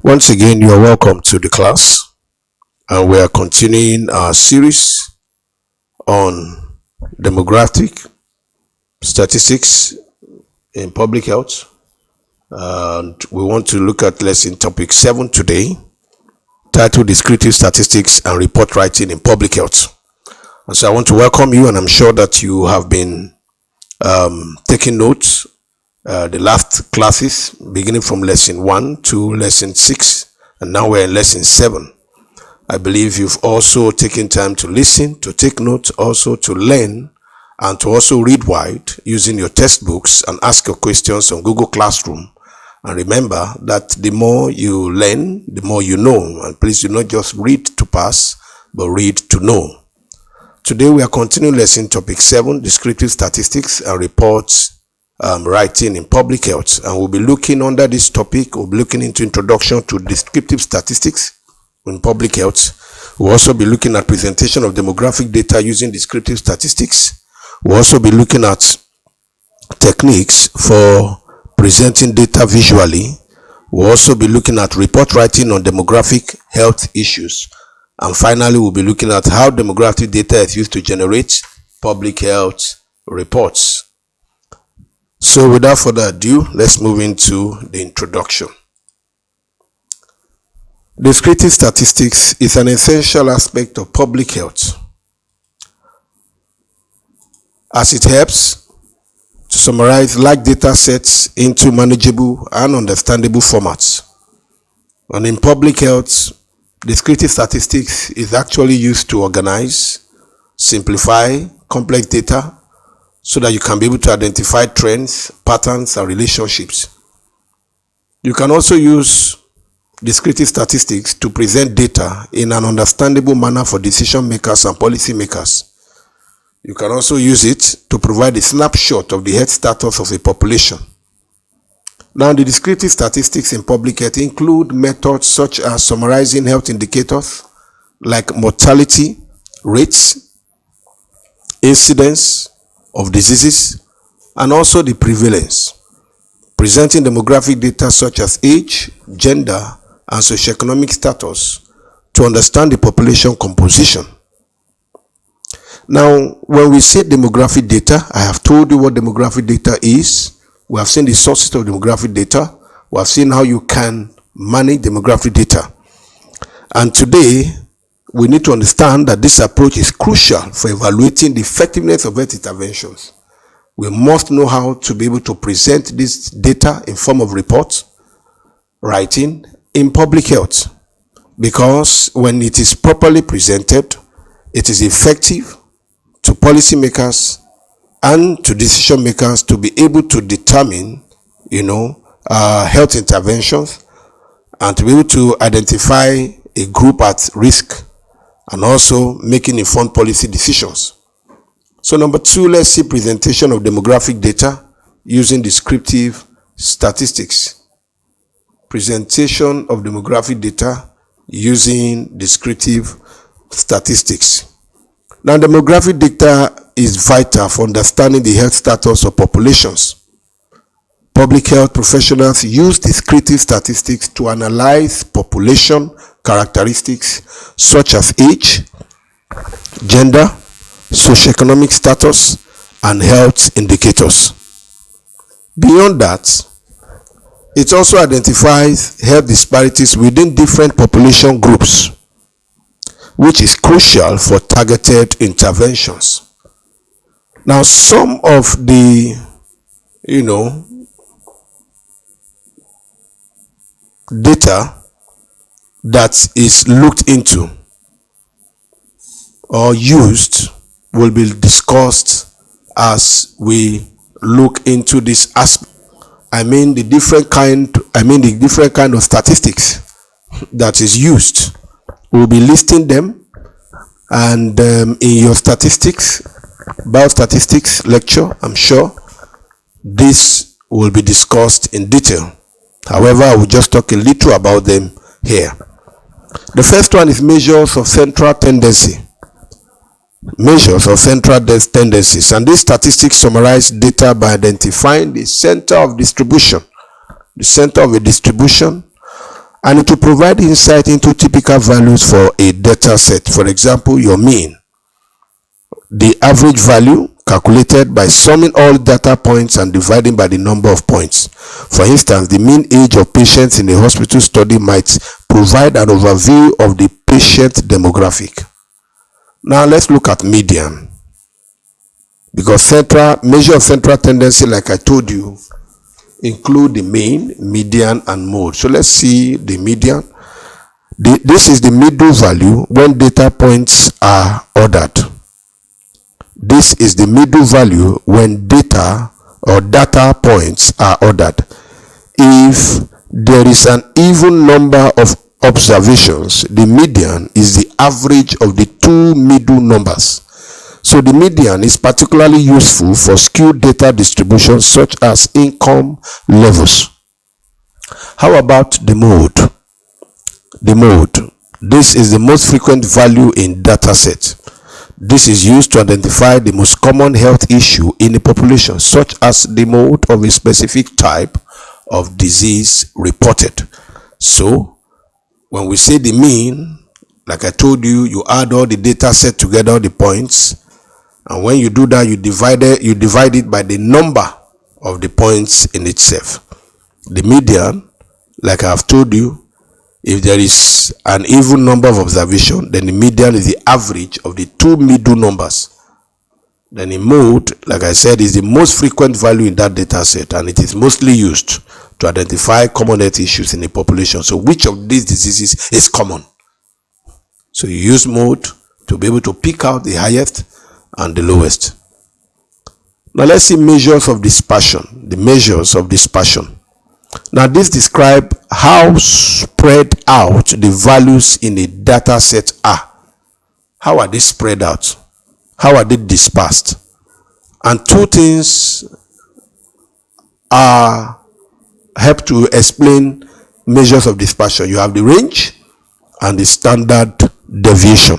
Once again, you are welcome to the class, and we are continuing our series on demographic statistics in public health. And we want to look at lesson topic 7 today, titled Descriptive Statistics and Report Writing in Public Health. And so I want to welcome you, and I'm sure that you have been taking notes the last classes, beginning from lesson 1 to lesson 6, and now we're in lesson 7. I believe you've also taken time to listen, to take notes, also to learn, and to also read wide using your textbooks and ask your questions on Google Classroom. And remember that the more you learn, the more you know. And please do not just read to pass, but read to know. Today we are continuing lesson topic 7, Descriptive Statistics and Reports Writing in Public Health, and we'll be looking under this topic. We'll be looking into introduction to descriptive statistics in public health. We'll also be looking at presentation of demographic data using descriptive statistics. We'll also be looking at techniques for presenting data visually. We'll also be looking at report writing on demographic health issues, and finally we'll be looking at how demographic data is used to generate public health reports. So without further ado, let's move into the introduction. Descriptive statistics is an essential aspect of public health, as it helps to summarize large data sets into manageable and understandable formats. And in public health, descriptive statistics is actually used to organize, simplify complex data, so that you can be able to identify trends, patterns, and relationships. You can also use descriptive statistics to present data in an understandable manner for decision makers and policy makers. You can also use it to provide a snapshot of the health status of a population. Now, the descriptive statistics in public health include methods such as summarizing health indicators like mortality rates, incidence of diseases, and also the prevalence, presenting demographic data such as age, gender, and socioeconomic status to understand the population composition. Now, when we say demographic data, I have told you what demographic data is. We have seen the sources of demographic data. We have seen how you can manage demographic data. And today, we need to understand that this approach is crucial for evaluating the effectiveness of health interventions. We must know how to be able to present this data in form of reports, writing in public health, because when it is properly presented, it is effective to policymakers and to decision makers to be able to determine, health interventions, and to be able to identify a group at risk, and also making informed policy decisions. So number 2, let's see presentation of demographic data using descriptive statistics. Presentation of demographic data using descriptive statistics. Now, demographic data is vital for understanding the health status of populations. Public health professionals use descriptive statistics to analyze population characteristics such as age, gender, socioeconomic status, and health indicators. Beyond that, it also identifies health disparities within different population groups, which is crucial for targeted interventions. Now, some of the, data that is looked into or used will be discussed as we look into this aspect. The different kind of statistics that is used. We'll be listing them, and in your biostatistics lecture, I'm sure this will be discussed in detail. However, I will just talk a little about them here. The first one is measures of central tendency. Measures of central tendencies, and these statistics summarize data by identifying the center of distribution, and it will provide insight into typical values for a data set. For example, your mean, the average value calculated by summing all data points and dividing by the number of points. For instance, the mean age of patients in a hospital study might provide an overview of the patient demographic. Now let's look at median, because measure of central tendency, like I told you, include the mean, median, and mode. So let's see the median. This is the middle value when data points are ordered. This is the middle value when data points are ordered. If there is an even number of observations, the median is the average of the two middle numbers. So the median is particularly useful for skewed data distribution such as income levels. How about the mode? The mode. This is the most frequent value in data set. This is used to identify the most common health issue in a population, such as the mode of a specific type of disease reported. So when we say the mean, like I told you, you add all the data set together, all the points, and when you do that, you divide it by the number of the points in itself. The median, like I have told you, if there is an even number of observations, then the median is the average of the two middle numbers. Then the mode, like I said, is the most frequent value in that data set, and it is mostly used to identify common health issues in a population. So which of these diseases is common? So you use mode to be able to pick out the highest and the lowest. Now let's see measures of dispersion. The measures of dispersion. Now this describes how spread out the values in a data set are. How are they spread out? How are they dispersed? And two things are help to explain measures of dispersion. You have the range and the standard deviation.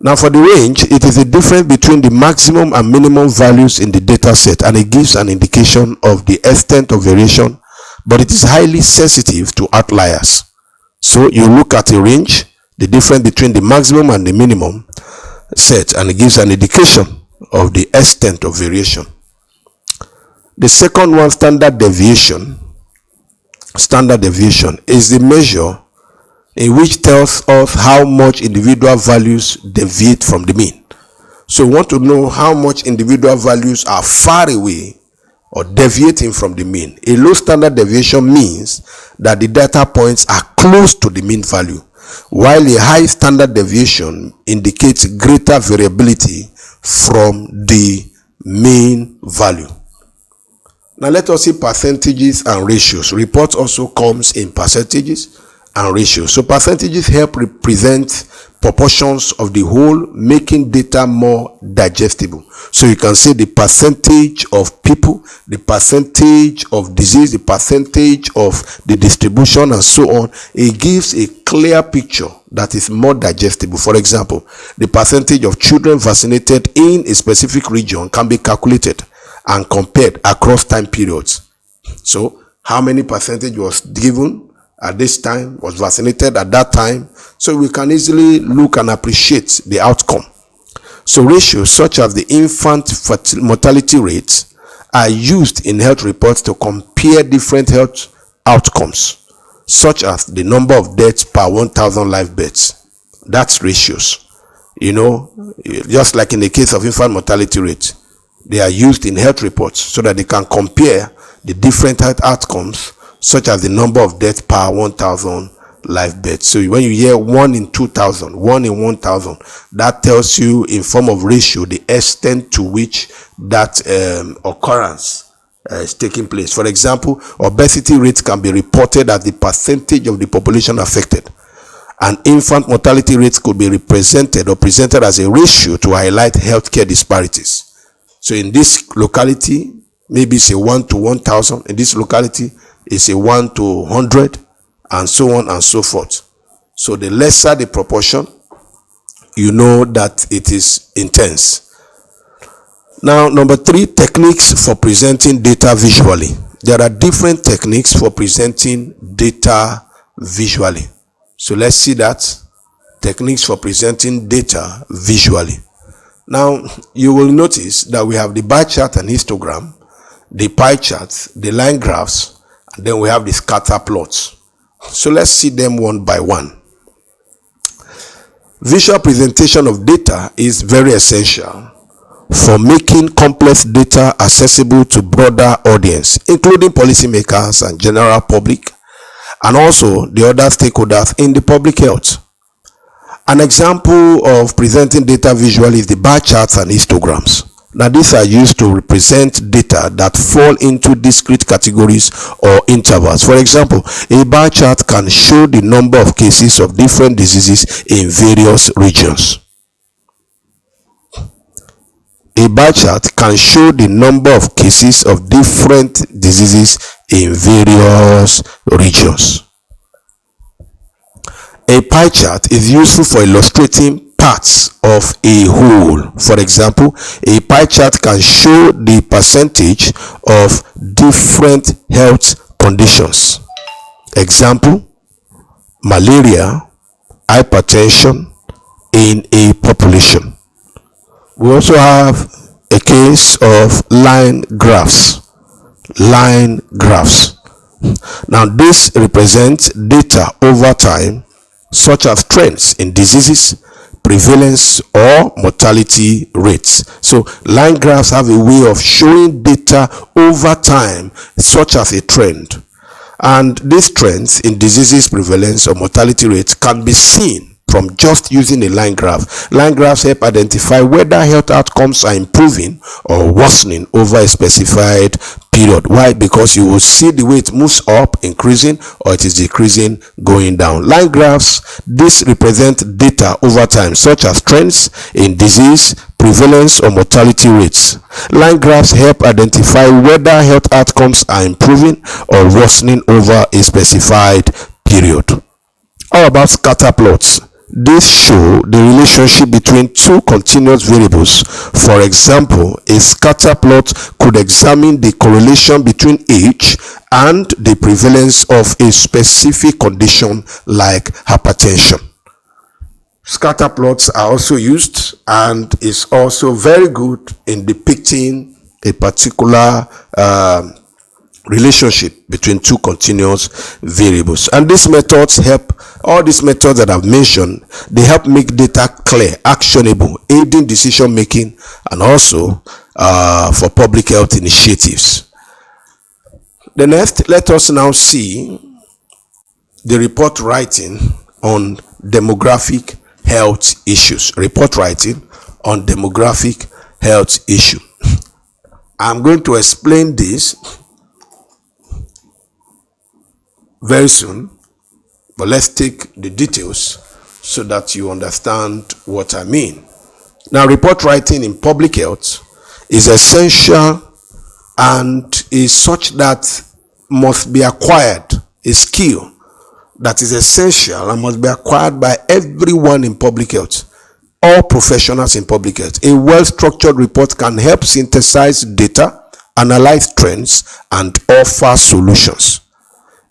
Now for the range, it is the difference between the maximum and minimum values in the data set, and it gives an indication of the extent of variation, but it is highly sensitive to outliers. So you look at a range, the difference between the maximum and the minimum set, and it gives an indication of the extent of variation. The second one, standard deviation. Standard deviation is the measure in which tells us how much individual values deviate from the mean. So we want to know how much individual values are far away or deviating from the mean. A low standard deviation means that the data points are close to the mean value, while a high standard deviation indicates greater variability from the mean value. Now let us see percentages and ratios. Report also comes in percentages and ratios. So percentages help represent proportions of the whole, making data more digestible. So you can say the percentage of people, the percentage of disease, the percentage of the distribution, and so on. It gives a clear picture that is more digestible. For example, the percentage of children vaccinated in a specific region can be calculated and compared across time periods. So how many percentage was given at this time, was vaccinated at that time, so we can easily look and appreciate the outcome. So ratios such as the infant mortality rates are used in health reports to compare different health outcomes, such as the number of deaths per 1,000 live births. That's ratios. You know, just like in the case of infant mortality rate, they are used in health reports so that they can compare the different health outcomes, such as the number of deaths per 1,000 live births. So when you hear 1 in 2,000, 1 in 1,000, that tells you in form of ratio the extent to which that occurrence is taking place. For example, obesity rates can be reported as the percentage of the population affected, and infant mortality rates could be represented or presented as a ratio to highlight healthcare disparities. So in this locality, maybe it's a 1 to 1,000. In this locality, it's a 1 to 100, and so on and so forth. So the lesser the proportion, you know that it is intense. Now, number 3, techniques for presenting data visually. There are different techniques for presenting data visually. So let's see that. Techniques for presenting data visually. Now, you will notice that we have the bar chart and histogram, the pie charts, the line graphs, and then we have the scatter plots. So let's see them one by one. Visual presentation of data is very essential for making complex data accessible to broader audience, including policymakers and general public, and also the other stakeholders in the public health. An example of presenting data visually is the bar charts and histograms. Now, these are used to represent data that fall into discrete categories or intervals. For example, a bar chart can show the number of cases of different diseases in various regions. A bar chart can show the number of cases of different diseases in various regions. A pie chart is useful for illustrating parts of a whole. For example, a pie chart can show the percentage of different health conditions. Example, malaria, hypertension in a population. We also have a case of line graphs. Line graphs. Now, this represents data over time, such as trends in diseases, prevalence, or mortality rates. So line graphs have a way of showing data over time, such as a trend. And these trends in diseases, prevalence, or mortality rates can be seen from just using a line graph. Line graphs help identify whether health outcomes are improving or worsening over a specified period. Why? Because you will see the way it moves up, increasing, or it is decreasing, going down. Line graphs, this represent data over time, such as trends in disease, prevalence, or mortality rates. Line graphs help identify whether health outcomes are improving or worsening over a specified period. How about scatter plots? These show the relationship between two continuous variables. For example, a scatter plot could examine the correlation between age and the prevalence of a specific condition like hypertension. Scatter plots are also used and is also very good in depicting a particular relationship between two continuous variables. And these methods help, all these methods that I've mentioned, they help make data clear, actionable, aiding decision making, and also for public health initiatives. The next, let us now see the report writing on demographic health issues. Report writing on demographic health issue. I'm going to explain this very soon, but let's take the details so that you understand what I mean. Now, report writing in public health is essential and is such that must be acquired, a skill that is essential and must be acquired by everyone in public health, all professionals in public health. A well-structured report can help synthesize data, analyze trends, and offer solutions.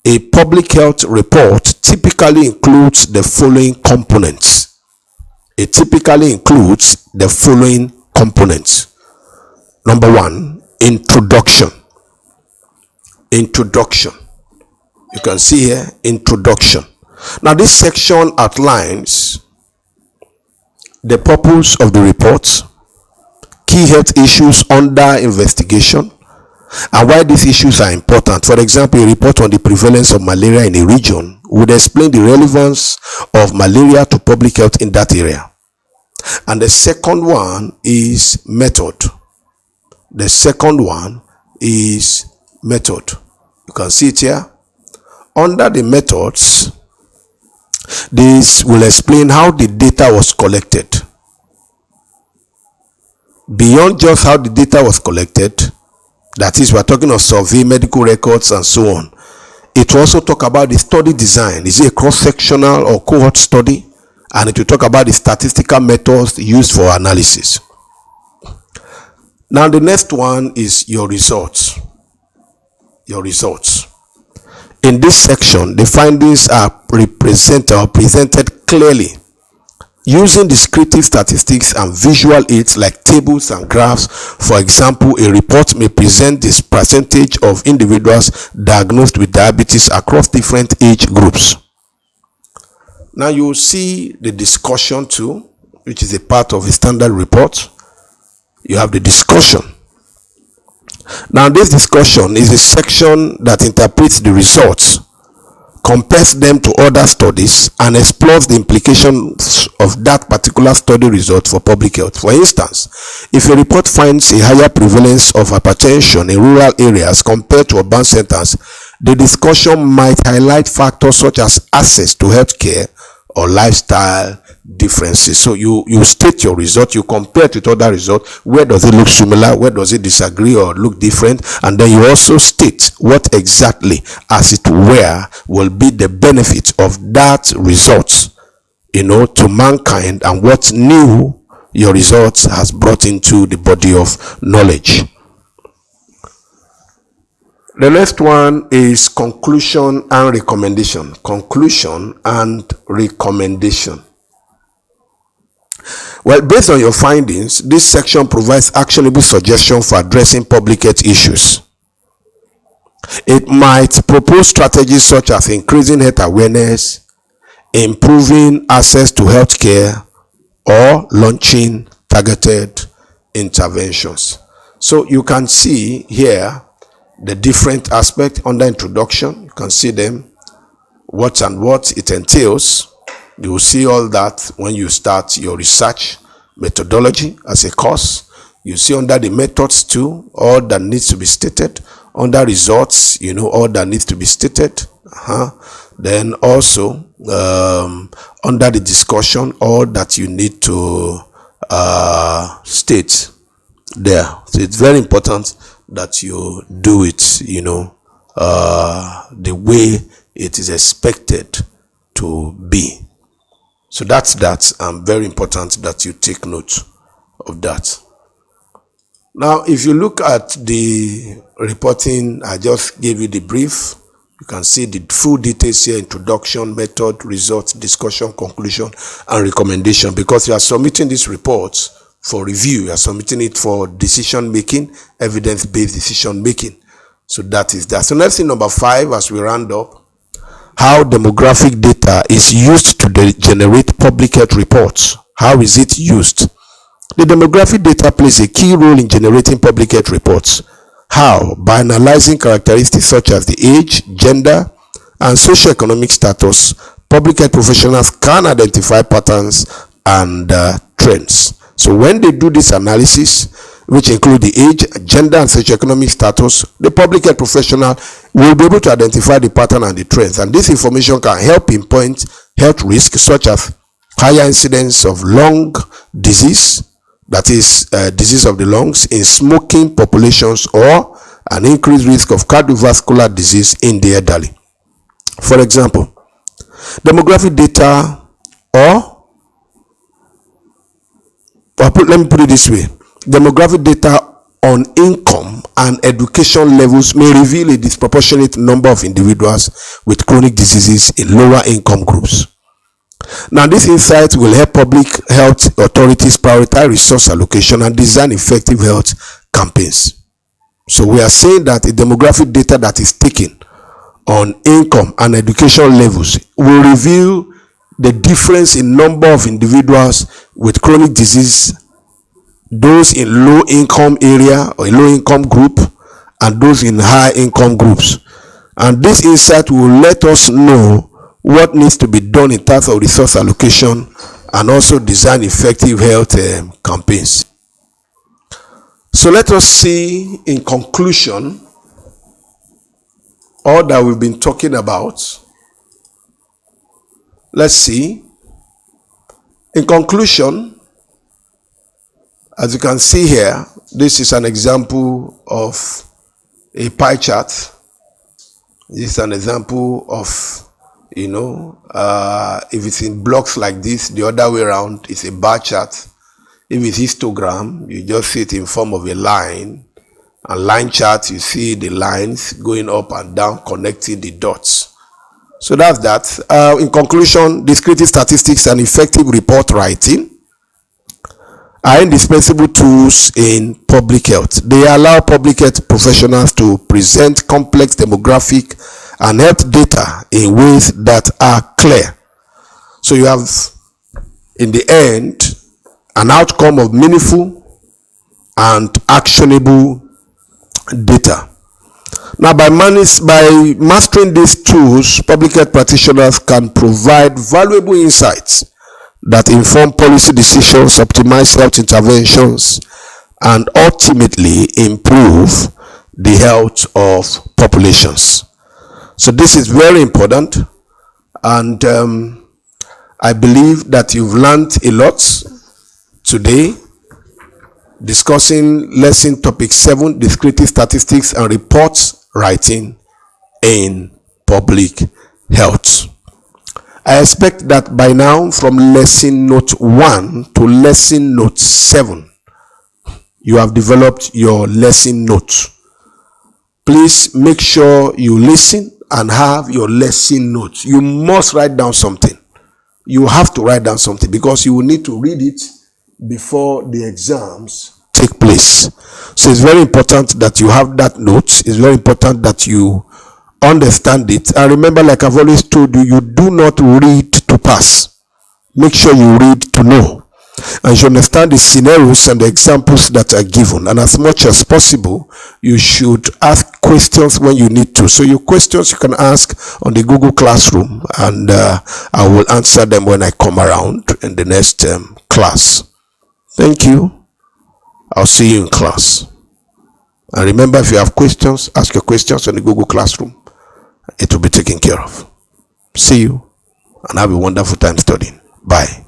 A public health report typically includes the following components. It typically includes the following components. Number one, introduction. Introduction. You can see here, introduction. Now, this section outlines the purpose of the report, key health issues under investigation, and why these issues are important. For example, a report on the prevalence of malaria in a region would explain the relevance of malaria to public health in that area. And the second one is method. The second one is method. You can see it here. Under the methods, this will explain how the data was collected. Beyond just how the data was collected, that is, we're talking of survey, medical records, and so on. It will also talk about the study design. Is it a cross-sectional or cohort study? And it will talk about the statistical methods used for analysis. Now, the next one is your results. Your results. In this section, the findings are presented clearly using descriptive statistics and visual aids like tables and graphs. For example, a report may present this percentage of individuals diagnosed with diabetes across different age groups. Now you will see the discussion too, which is a part of a standard report. You have the discussion. Now this discussion is a section that interprets the results, compares them to other studies, and explores the implications of that particular study result for public health. For instance, if a report finds a higher prevalence of hypertension in rural areas compared to urban centers, the discussion might highlight factors such as access to healthcare or lifestyle differences. So you state your result, you compare it with other results. Where does it look similar? Where does it disagree or look different? And then you also state what exactly, as it were, will be the benefit of that result, to mankind, and what new your results has brought into the body of knowledge. The next one is conclusion and recommendation. Conclusion and recommendation. Well, based on your findings, this section provides actionable suggestions for addressing public health issues. It might propose strategies such as increasing health awareness, improving access to health care, or launching targeted interventions. So you can see here the different aspects under introduction. You can see them, what it entails. You will see all that when you start your research methodology as a course. You see under the methods too, all that needs to be stated. Under results, all that needs to be stated. Then also under the discussion, all that you need to state there. So it's very important that you do it, the way it is expected to be. So that's that, and very important that you take note of that. Now, if you look at the reporting, I just gave you the brief. You can see the full details here: introduction, method, results, discussion, conclusion, and recommendation. Because you are submitting these reports for review, you are submitting it for decision making, evidence-based decision making. So that is that. So let's see number 5 as we round up. How demographic data is used to generate public health reports. How is it used? The demographic data plays a key role in generating public health reports. How? By analyzing characteristics such as the age, gender, and socioeconomic status, public health professionals can identify patterns and trends. So when they do this analysis, which include the age, gender, and socioeconomic status, the public health professional will be able to identify the pattern and the trends. And this information can help pinpoint health risks such as higher incidence of lung disease, that is disease of the lungs, in smoking populations, or an increased risk of cardiovascular disease in the elderly. For example, demographic data, let me put it this way: demographic data on income and education levels may reveal a disproportionate number of individuals with chronic diseases in lower income groups. Now, this insight will help public health authorities prioritize resource allocation and design effective health campaigns. So we are saying that the demographic data that is taken on income and education levels will reveal the difference in number of individuals with chronic disease, those in low income area or low income group, and those in high income groups. And this insight will let us know what needs to be done in terms of resource allocation and also design effective health campaigns. So let us see in conclusion all that we've been talking about. Let's see. In conclusion, as you can see here, this is an example of a pie chart. This is an example of, if it's in blocks like this, the other way around is a bar chart. If it's histogram, you just see it in form of a line, And line chart, you see the lines going up and down, connecting the dots. So that's that. In conclusion, descriptive statistics and effective report writing are indispensable tools in public health. They allow public health professionals to present complex demographic and health data in ways that are clear. So you have, in the end, an outcome of meaningful and actionable data. Now, by mastering these tools, public health practitioners can provide valuable insights that inform policy decisions, optimize health interventions, and ultimately improve the health of populations. So this is very important, and I believe that you've learned a lot today discussing lesson topic 7, descriptive statistics and reports writing in public health. I expect that by now, from lesson note 1 to lesson note 7, you have developed your lesson notes. Please make sure you listen and have your lesson notes. You must write down something. You have to write down something because you will need to read it before the exams take place. So it's very important that you have that note. It's very important that you understand it. And remember, like I've always told you, you do not read to pass. Make sure you read to know. And you understand the scenarios and the examples that are given. And as much as possible, you should ask questions when you need to. So your questions you can ask on the Google Classroom, and I will answer them when I come around in the next class. Thank you. I'll see you in class. And remember, if you have questions, ask your questions on the Google Classroom. It will be taken care of. See you, and have a wonderful time studying. Bye.